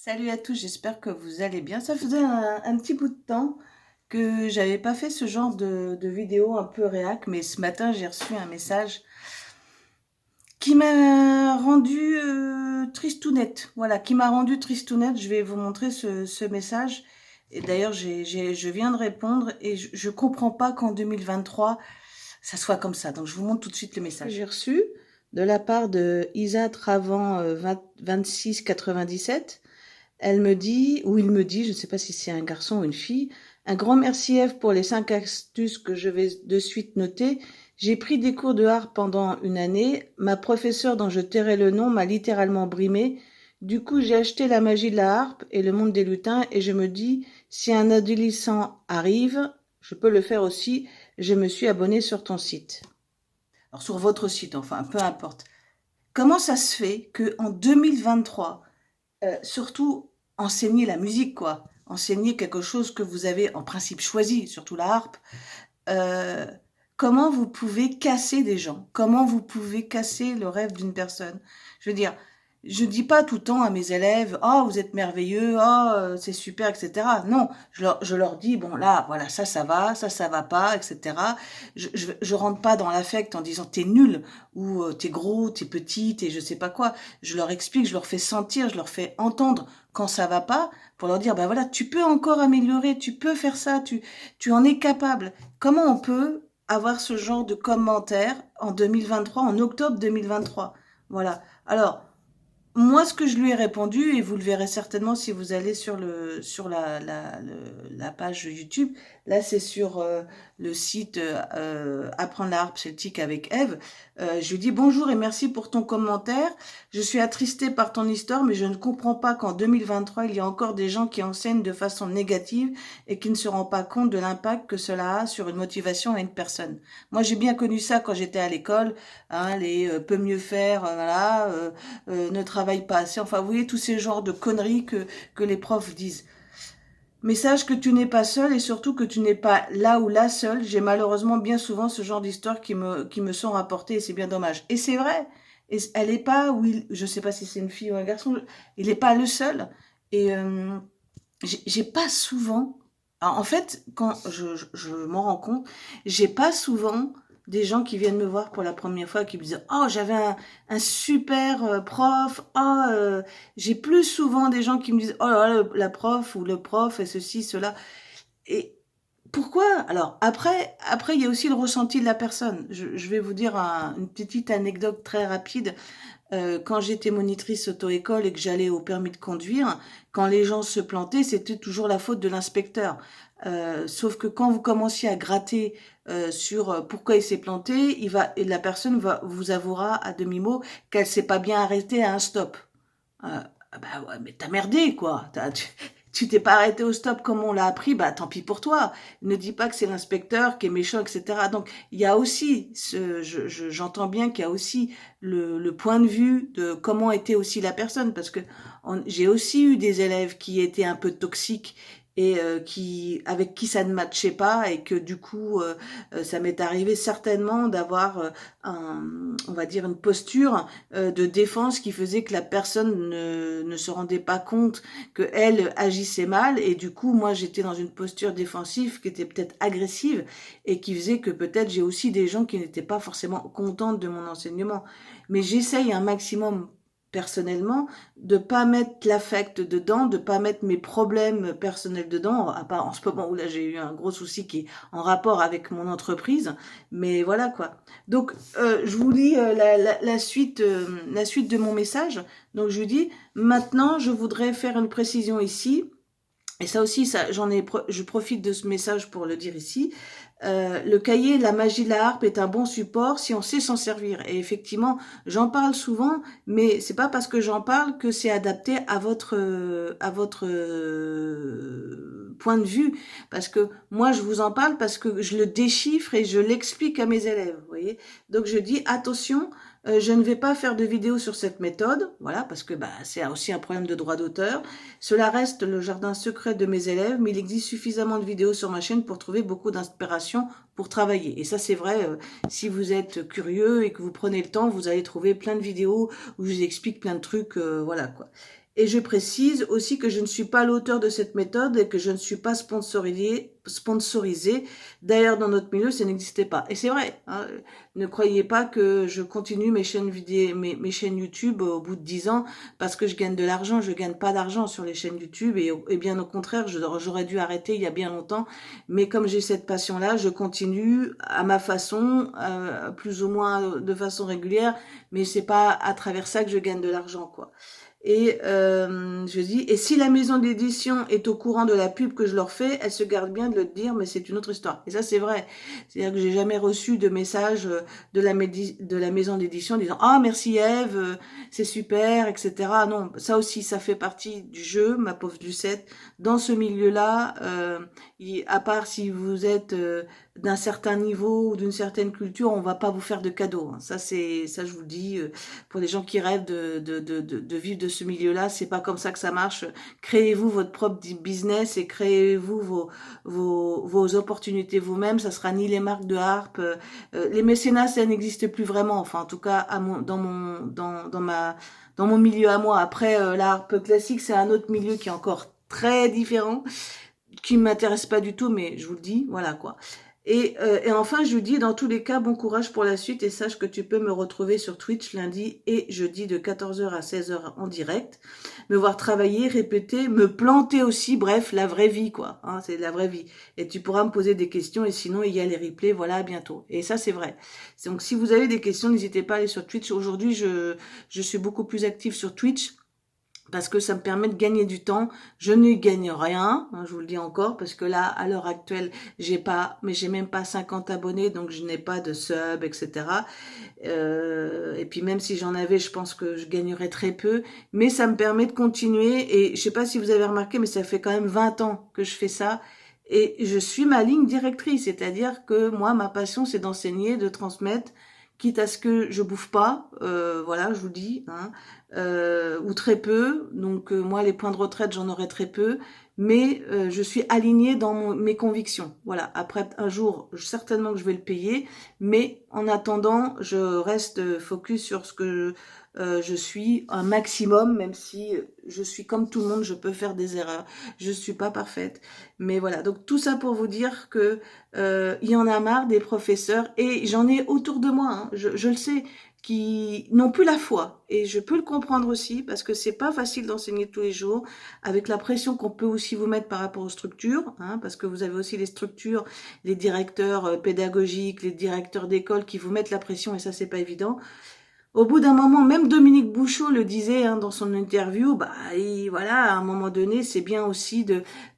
Salut à tous, j'espère que vous allez bien. Ça faisait un petit bout de temps que j'avais pas fait ce genre de vidéo un peu réac, mais ce matin j'ai reçu un message qui m'a rendu tristounette. Voilà, qui m'a rendu tristounette. Je vais vous montrer ce message. Et d'ailleurs, je viens de répondre et je comprends pas qu'en 2023 ça soit comme ça. Donc je vous montre tout de suite le message. J'ai reçu de la part de Isa Travan 2697. Elle me dit, ou il me dit, je ne sais pas si c'est un garçon ou une fille, un grand merci Eve pour les 5 astuces que je vais de suite noter. J'ai pris des cours de harpe pendant une année. Ma professeure dont je tairai le nom m'a littéralement brimée. Du coup, j'ai acheté la magie de la harpe et le monde des lutins et je me dis, si un adolescent arrive, je peux le faire aussi. Je me suis abonnée sur ton site. Alors, sur votre site, enfin, peu importe. Comment ça se fait que en 2023, surtout enseigner la musique, quoi. Enseigner quelque chose que vous avez en principe choisi, surtout la harpe. Euh, Comment vous pouvez casser des gens? Comment vous pouvez casser le rêve d'une personne? Je veux dire, je dis pas tout le temps à mes élèves, oh, vous êtes merveilleux, oh, c'est super, etc. Non, je leur dis, bon, là, voilà, ça va pas, etc. Je rentre pas dans l'affect en disant, t'es nul, ou t'es gros, t'es petit, t'es je sais pas quoi. Je leur explique, je leur fais sentir, je leur fais entendre quand ça va pas, pour leur dire, ben voilà, tu peux encore améliorer, tu peux faire ça, tu en es capable. Comment on peut avoir ce genre de commentaires en 2023, en octobre 2023? Voilà. Alors, moi, ce que je lui ai répondu, et vous le verrez certainement si vous allez sur la page YouTube, là c'est sur le site Apprendre la harpe celtique avec Eve, je lui dis bonjour et merci pour ton commentaire. Je suis attristée par ton histoire, mais je ne comprends pas qu'en 2023, il y a encore des gens qui enseignent de façon négative et qui ne se rendent pas compte de l'impact que cela a sur une motivation à une personne. Moi, j'ai bien connu ça quand j'étais à l'école, hein, les peut mieux faire, voilà. Ne travaille pas assez. Enfin, vous voyez, tous ces genres de conneries que les profs disent. Mais sache que tu n'es pas seul et surtout que tu n'es pas là ou là seul. J'ai malheureusement bien souvent ce genre d'histoires qui me sont rapportées et c'est bien dommage. Et c'est vrai. Et elle est pas, oui, je sais pas si c'est une fille ou un garçon, il n'est pas le seul. Et j'ai pas souvent, en fait, quand je m'en rends compte, j'ai pas souvent des gens qui viennent me voir pour la première fois qui me disent oh j'avais un super prof, oh j'ai plus souvent des gens qui me disent oh là là, la prof ou le prof et ceci cela. Et pourquoi? Alors après il y a aussi le ressenti de la personne. Je vais vous dire une petite anecdote très rapide. Quand j'étais monitrice auto-école et que j'allais au permis de conduire, quand les gens se plantaient, c'était toujours la faute de l'inspecteur. Sauf que quand vous commenciez à gratter sur pourquoi il s'est planté, et la personne vous avouera à demi-mot qu'elle s'est pas bien arrêtée à un stop. Bah ouais, mais t'as merdé, quoi. Tu t'es pas arrêté au stop comme on l'a appris, bah tant pis pour toi. Ne dis pas que c'est l'inspecteur qui est méchant, etc. Donc il y a aussi, j'entends bien qu'il y a aussi le point de vue de comment était aussi la personne, parce que j'ai aussi eu des élèves qui étaient un peu toxiques et avec qui ça ne matchait pas et que du coup ça m'est arrivé certainement d'avoir on va dire une posture de défense qui faisait que la personne ne se rendait pas compte que elle agissait mal et du coup moi j'étais dans une posture défensive qui était peut-être agressive et qui faisait que peut-être j'ai aussi des gens qui n'étaient pas forcément contents de mon enseignement. Mais j'essaye un maximum personnellement de pas mettre l'affect dedans, de pas mettre mes problèmes personnels dedans, à part en ce moment où là j'ai eu un gros souci qui est en rapport avec mon entreprise, mais voilà quoi. Donc je vous lis la suite de mon message. Donc je lui dis maintenant je voudrais faire une précision ici. Et ça aussi, je profite de ce message pour le dire ici. Le cahier La magie de la harpe est un bon support si on sait s'en servir. Et effectivement, j'en parle souvent, mais c'est pas parce que j'en parle que c'est adapté à votre point de vue. Parce que moi, je vous en parle parce que je le déchiffre et je l'explique à mes élèves. Vous voyez. Donc je dis attention. Je ne vais pas faire de vidéo sur cette méthode, voilà, parce que bah, c'est aussi un problème de droit d'auteur. Cela reste le jardin secret de mes élèves, mais il existe suffisamment de vidéos sur ma chaîne pour trouver beaucoup d'inspiration pour travailler. Et ça, c'est vrai, si vous êtes curieux et que vous prenez le temps, vous allez trouver plein de vidéos où je vous explique plein de trucs, voilà quoi. Et je précise aussi que je ne suis pas l'auteur de cette méthode et que je ne suis pas sponsorisée. D'ailleurs, dans notre milieu, ça n'existait pas. Et c'est vrai, hein, ne croyez pas que je continue mes chaînes vidéo, mes chaînes YouTube au bout de 10 ans parce que je gagne de l'argent. Je gagne pas d'argent sur les chaînes YouTube et bien au contraire, j'aurais dû arrêter il y a bien longtemps. Mais comme j'ai cette passion-là, je continue à ma façon, plus ou moins de façon régulière, mais c'est pas à travers ça que je gagne de l'argent, quoi. Et je dis, et si la maison d'édition est au courant de la pub que je leur fais, elle se garde bien de le dire, mais c'est une autre histoire. Et ça, c'est vrai. C'est-à-dire que j'ai jamais reçu de message de la maison d'édition disant « Ah, merci Ève, c'est super, etc. » Non, ça aussi, ça fait partie du jeu, ma pauvre Lucette. Dans ce milieu-là, à part si vous êtes d'un certain niveau ou d'une certaine culture, on va pas vous faire de cadeaux. Hein. Ça, je vous le dis, pour les gens qui rêvent de vivre de ce milieu-là, c'est pas comme ça que ça marche. Créez-vous votre propre business et créez-vous vos opportunités vous-même. Ça sera ni les marques de harpe, les mécénats, ça n'existe plus vraiment. Enfin, en tout cas, dans mon milieu à moi. Après, la harpe classique, c'est un autre milieu qui est encore très différent, qui ne m'intéresse pas du tout, mais je vous le dis, voilà quoi. Et enfin, je vous dis, dans tous les cas, bon courage pour la suite et sache que tu peux me retrouver sur Twitch lundi et jeudi de 14h à 16h en direct, me voir travailler, répéter, me planter aussi, bref, la vraie vie, quoi. Hein, c'est la vraie vie. Et tu pourras me poser des questions et sinon, il y a les replays, voilà, à bientôt. Et ça, c'est vrai. Donc, si vous avez des questions, n'hésitez pas à aller sur Twitch. Aujourd'hui, je suis beaucoup plus active sur Twitch, parce que ça me permet de gagner du temps. Je ne gagne rien, hein, je vous le dis encore, parce que là, à l'heure actuelle, j'ai même pas 50 abonnés, donc je n'ai pas de sub, etc. Et puis même si j'en avais, je pense que je gagnerais très peu, mais ça me permet de continuer. Et je sais pas si vous avez remarqué, mais ça fait quand même 20 ans que je fais ça. Et je suis ma ligne directrice, c'est-à-dire que moi, ma passion, c'est d'enseigner, de transmettre, quitte à ce que je bouffe pas, voilà, je vous dis, hein, ou très peu. Donc moi, les points de retraite, j'en aurai très peu, mais je suis alignée dans mes convictions. Voilà. Après, un jour, certainement que je vais le payer, mais en attendant, je reste focus sur ce que je suis un maximum, même si je suis comme tout le monde, je peux faire des erreurs. Je suis pas parfaite, mais voilà. Donc tout ça pour vous dire que il y en a marre des professeurs et j'en ai autour de moi. Hein, je le sais, qui n'ont plus la foi. Et je peux le comprendre aussi parce que c'est pas facile d'enseigner tous les jours avec la pression qu'on peut aussi vous mettre par rapport aux structures, hein, parce que vous avez aussi les structures, les directeurs pédagogiques, les directeurs d'école qui vous mettent la pression et ça c'est pas évident. Au bout d'un moment, même Dominique Bouchot le disait hein, dans son interview, voilà, à un moment donné, c'est bien aussi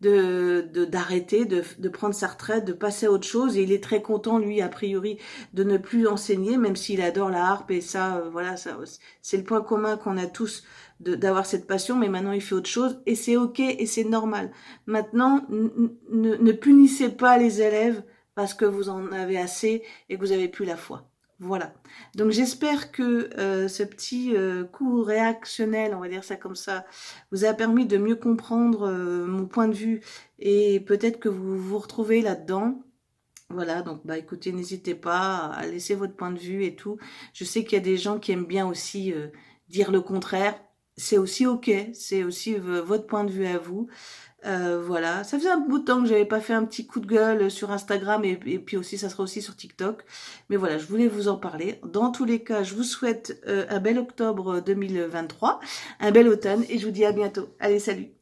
d'arrêter, de prendre sa retraite, de passer à autre chose. Et il est très content, lui, a priori, de ne plus enseigner, même s'il adore la harpe. Et ça, voilà, ça, c'est le point commun qu'on a tous d'avoir cette passion. Mais maintenant, il fait autre chose et c'est ok et c'est normal. Maintenant, ne punissez pas les élèves parce que vous en avez assez et que vous avez plus la foi. Voilà. Donc j'espère que ce petit coup réactionnel, on va dire ça comme ça, vous a permis de mieux comprendre mon point de vue et peut-être que vous vous retrouvez là-dedans. Voilà, donc écoutez, n'hésitez pas à laisser votre point de vue et tout. Je sais qu'il y a des gens qui aiment bien aussi dire le contraire. C'est aussi ok, c'est aussi votre point de vue à vous. Voilà, ça faisait un bout de temps que j'avais pas fait un petit coup de gueule sur Instagram et puis aussi ça sera aussi sur TikTok. Mais voilà, je voulais vous en parler. Dans tous les cas, je vous souhaite un bel octobre 2023, un bel automne et je vous dis à bientôt. Allez, salut!